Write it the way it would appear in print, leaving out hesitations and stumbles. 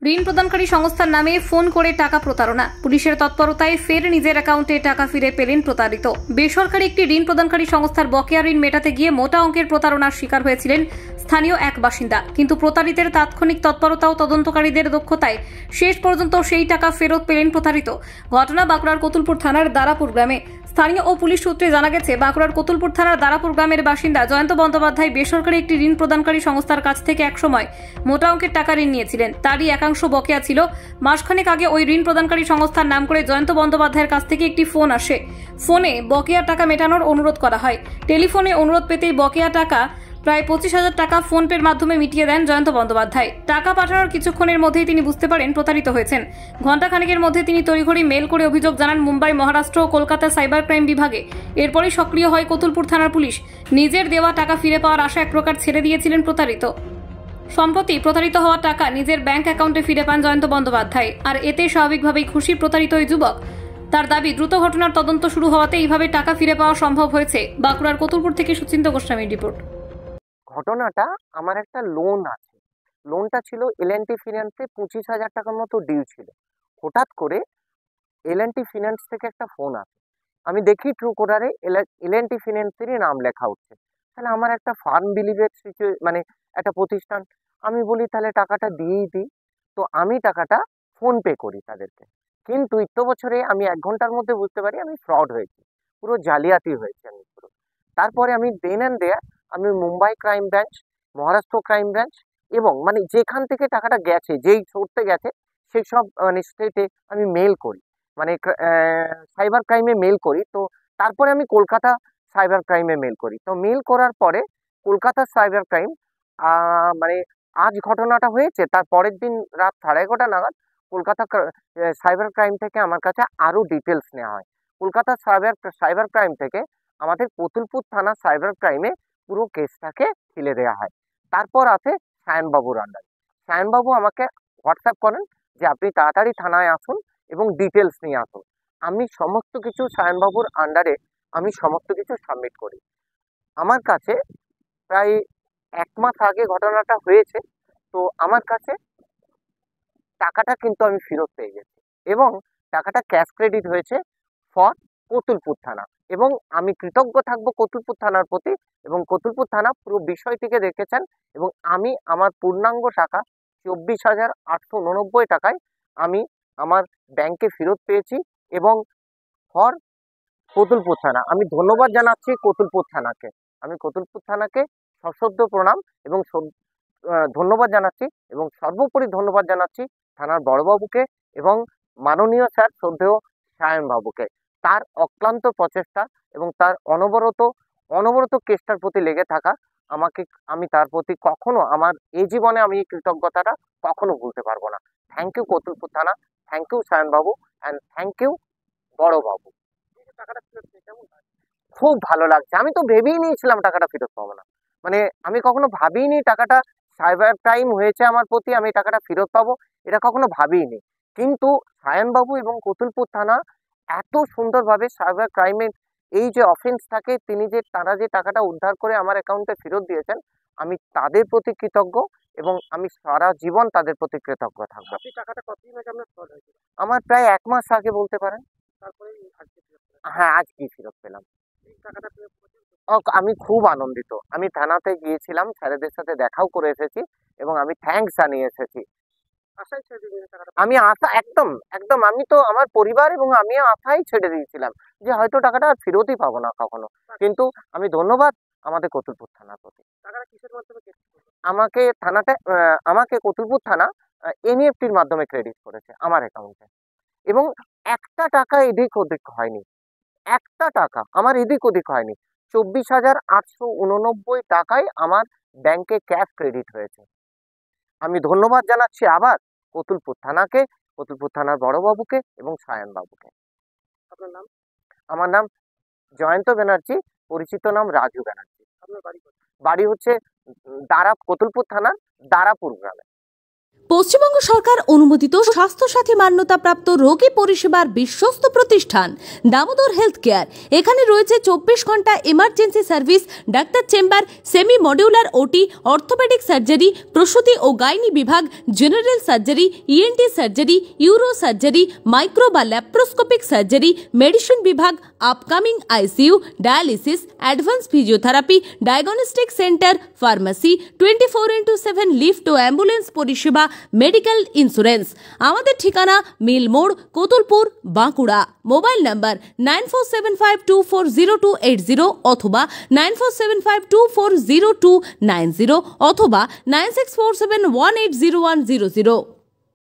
ঋণ প্রদানকারী সংস্থার নামে ফোন করে টাকা প্রতারণা। পুলিশের তৎপরতায় ফের নিজের অ্যাকাউন্টে টাকা ফিরে পেলেন প্রতারিত। বেসরকারি একটি ঋণ প্রদানকারী সংস্থার বকেয়া ঋণ মেটাতে গিয়ে মোটা অঙ্কের প্রতারণার শিকার হয়েছিলেন স্থানীয় এক বাসিন্দা। কিন্তু প্রতারিতের তাৎক্ষণিক তৎপরতা ও তদন্তকারীদের দক্ষতায় শেষ পর্যন্ত সেই টাকা ফেরত পেলেন প্রতারিত। ঘটনা বাঁকুড়ার কতুলপুর থানার দারাপুর গ্রামে। স্থানীয় ও পুলিশ সূত্রে জানা গেছে, বাঁকুড়ার কতুলপুর থানার দারাপুর গ্রামের বাসিন্দা জয়ন্ত বন্দ্যোপাধ্যায় বেসরকারি একটি ঋণ প্রদানকারী সংস্থার কাছ থেকে একসময় মোটা অঙ্কের টাকা ঋণ নিয়েছিলেন। তারই একাংশ বকেয়া ছিল। মাসখানেক আগে ওই ঋণ প্রদানকারী সংস্থার নাম করে জয়ন্ত বন্দ্যোপাধ্যায়ের কাছ থেকে একটি ফোন আসে। ফোনে বকেয়া টাকা মেটানোর অনুরোধ করা হয়। টেলিফোনে অনুরোধ পেতেই বকেয়া টাকা প্রায় 25,000 টাকা ফোনপের মাধ্যমে মিটিয়ে দেন জয়ন্ত বন্দ্যোপাধ্যায়। টাকা পাঠানোর কিছুক্ষণের মধ্যেই তিনি বুঝতে পারেন প্রতারিত হয়েছেন। ঘণ্টাখানেকের মধ্যে তিনি তড়িঘড়ি মেল করে অভিযোগ জানান মুম্বাই, মহারাষ্ট্র ও কলকাতা সাইবার ক্রাইম বিভাগে। এরপরই সক্রিয় হয় কতুলপুর থানার পুলিশ। নিজের দেওয়া টাকা ফিরে পাওয়ার আশা এক প্রকার ছেড়ে দিয়েছিলেন প্রতারিত। সম্প্রতি প্রতারিত হওয়া টাকা নিজের ব্যাংক অ্যাকাউন্টে ফিরে পান জয়ন্ত বন্দ্যোপাধ্যায়। আর এতে স্বাভাবিকভাবেই খুশি প্রতারিত ওই যুবক। তার দাবি, দ্রুত ঘটনার তদন্ত শুরু হওয়াতে এইভাবে টাকা ফিরে পাওয়া সম্ভব হয়েছে। বাঁকুড়ার কতুলপুর থেকে সুচিন্ত গোস্বামীর রিপোর্ট। ঘটনাটা, আমার একটা লোন আছে, লোনটা ছিল এল&টি ফিন্যান্সে 25,000 টাকার মতো ডিউ ছিল। হঠাৎ করে এল&টি ফিন্যান্স থেকে একটা ফোন আসে। আমি দেখি ট্রু কলারে এল&টি ফিন্যান্সেরই নাম লেখা উঠছে। তাহলে আমার একটা ফার্ম বিলিভের মানে একটা প্রতিষ্ঠান, আমি বলি তাহলে টাকাটা দিয়েই দিই। তো আমি টাকাটা ফোন পে করি তাদেরকে। কিন্তু ইত্য বছরে আমি 1 ঘন্টার মধ্যে বুঝতে পারি আমি ফ্রড হয়েছি, পুরো জালিয়াতি হয়েছে আমি পুরো। তারপরে আমি দেন অ্যান্ড দেয়ার আমি Mumbai crime branch, Maharashtra crime branch এবং মানে যেখান থেকে টাকাটা গেছে, যেই সোর্সে গেছে সেই সব মানে স্টেটে আমি মেল করি, মানে সাইবার ক্রাইমে মেল করি। তো তারপরে আমি কলকাতা সাইবার ক্রাইমে মেল করি। তো মেল করার পরে কলকাতা সাইবার ক্রাইম মানে আজ ঘটনাটা হয়েছে তার পরের দিন রাত 11:30 নাগাদ কলকাতা সাইবার ক্রাইম থেকে আমার কাছে আরও ডিটেলস নেওয়া হয়। কলকাতা সাইবার ক্রাইম থেকে আমাদের কতুলপুর থানা সাইবার ক্রাইমে পুরো কেসটাকে ঠেলে দেওয়া হয়। তারপর আছে সায়নবাবুর আন্ডারে। সায়নবাবু আমাকে হোয়াটসঅ্যাপ করেন যে আপনি তাড়াতাড়ি থানায় আসুন এবং ডিটেলস নিয়ে আসুন। আমি সমস্ত কিছু সায়নবাবুর আন্ডারে আমি সমস্ত কিছু সাবমিট করি। আমার কাছে প্রায় 1 মাস আগে ঘটনাটা হয়েছে। তো আমার কাছে টাকাটা কিন্তু আমি ফেরত পেয়ে গেছি এবং টাকাটা ক্যাশ ক্রেডিট হয়েছে ফর কতুলপুর থানা। এবং আমি কৃতজ্ঞ থাকবো কতুলপুর থানার প্রতি, এবং কতুলপুর থানা পুরো বিষয়টিকে দেখেছেন এবং আমি আমার পূর্ণাঙ্গ টাকা 24,889 টাকায় আমি আমার ব্যাংকে ফেরত পেয়েছি। এবং ফর কতুলপুর থানা আমি ধন্যবাদ জানাচ্ছি কতুলপুর থানাকে। আমি কতুলপুর থানাকে সশ্রদ্ধ প্রণাম এবং ধন্যবাদ জানাচ্ছি, এবং সর্বোপরি ধন্যবাদ জানাচ্ছি থানার বড়বাবুকে এবং মাননীয় স্যার শ্রদ্ধেয় সায়নবাবুকে। তার অক্লান্ত প্রচেষ্টা এবং তার অনবরত কেসটার প্রতি লেগে থাকা আমি তার প্রতি কখনো আমার এই জীবনে আমি এই কৃতজ্ঞতাটা কখনো ভুলতে পারবো না। থ্যাংক ইউ কতুলপুর থানা, থ্যাংক ইউ সায়নবাবু, অ্যান্ড থ্যাংক ইউ বড়বাবু। খুব ভালো লাগছে। আমি তো ভেবেই নিয়েছিলাম টাকাটা ফেরত পাবো না, মানে আমি কখনো ভাবিনি টাকাটা সাইবার ক্রাইম হয়েছে আমার প্রতি, আমি টাকাটা ফেরত পাবো, এটা কখনো ভাবিনি। কিন্তু সায়নবাবু এবং কতুলপুর থানা এত সুন্দরভাবে সাইবার ক্রাইমের এই যে অফেন্সটাকে তারা যে টাকাটা উদ্ধার করে আমার অ্যাকাউন্টে ফেরত দিয়েছেন, আমি তাদের প্রতি কৃতজ্ঞ এবং আমি সারা জীবন তাদের প্রতি কৃতজ্ঞ থাকবো। আমার প্রায় 1 মাস আগে বলতে পারেন। হ্যাঁ, আজকেই ফেরত পেলাম। আমি খুব আনন্দিত। আমি থানাতে গিয়েছিলাম, স্যারেদের সাথে দেখাও করে এসেছি এবং আমি থ্যাঙ্কস জানিয়ে এসেছি। আমি আশা একদম আমি তো আমার পরিবার এবং আমি আশাই ছেড়ে দিয়েছিলাম যে হয়তো টাকাটা আর ফেরতই পাবো না কখনো। কিন্তু আমি ধন্যবাদ আমাদের কতুলপুর থানার প্রতি। আমাকে কতুলপুর থানা এনইএফটির মাধ্যমে ক্রেডিট করেছে আমার অ্যাকাউন্টে, এবং একটা টাকা এদিক ওদিক হয়নি। একটা টাকা আমার এদিক ওদিক হয়নি। 24,889 টাকায় আমার ব্যাংকে ক্যাশ ক্রেডিট হয়েছে। আমি ধন্যবাদ জানাচ্ছি আবার কতুলপুর থানাকে, কতুলপুর থানার বড়বাবুকে এবং সায়নবাবুকে। আপনার নাম? আমার নাম জয়ন্ত ব্যানার্জি, পরিচিত নাম রাজু ব্যানার্জি। আপনার বাড়ি হচ্ছে কতুলপুর থানার দারাপুর গ্রামে। পশ্চিমবঙ্গ সরকার অনুমোদিত স্বাস্থ্যসাথী মান্যতাপ্রাপ্ত রোগী পরিষেবার বিশ্বস্ত প্রতিষ্ঠান দামোদর হেলথ কেয়ার। এখানে রয়েছে 24 ঘন্টা emergency service, doctor chamber, semi modular OT, orthopaedic surgery, প্রসূতি ও গাইনি বিভাগ, general surgery, ENT surgery, uro surgery, micro বা ল্যাপ্রোস্কোপিক সার্জারি, মেডিসিন বিভাগ, upcoming ICU, dialysis, advance physiotherapy, diagnostic centre, pharmacy, 24x7 lift ও ambulance পরিষেবা, medical insurance. আমাদের ঠিকানা মিল মোড়, কোতুলপুর, বাঁকুড়া। মোবাইল নাম্বার 9475240280 অথবা 9475240290 অথবা 9647180100।